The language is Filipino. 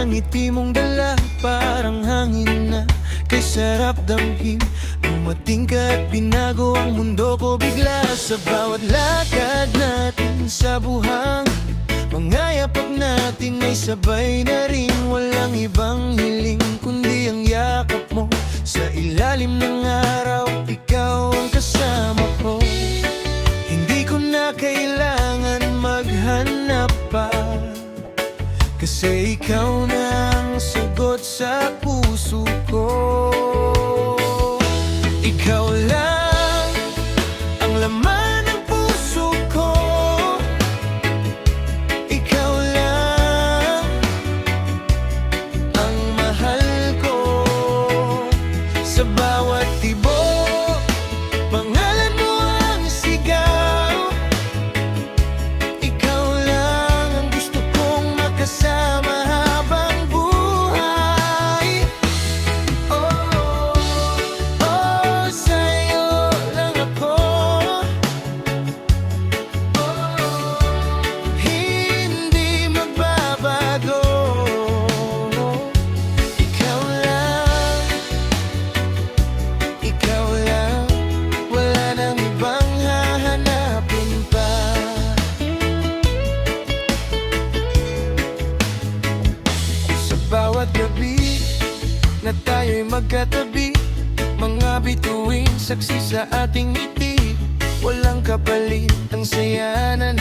ang ngiti mong dala, parang hangin na kay sarap damhin. Dumating ka at binago ang mundo ko bigla. Sa bawat lakad natin sa buhang, mga yapak natin ay sabay na rin. Walang ibang hiling kundi ang yakap mo. Sa ilalim ng araw, ikaw ang kasama ko. Hindi ko na kailangan maghanap pa, kasi ikaw na ang sagot sa puso ko. Ikaw lang ang laman ng puso ko. Ikaw lang ang mahal ko. Sa bawat tibok, pangalan mo ang sigaw. Ikaw lang ang gusto kong makasama habang buhay. Oh, oh, sa'yo lang ako. Oh, hindi magbabago. Ikaw lang, ikaw lang, wala nang ibang hahanapin pa. Sa bawat gabi na tayo'y magkatabi, mga bituin saksi sa ating ngiti. Walang kapalit, ang saya na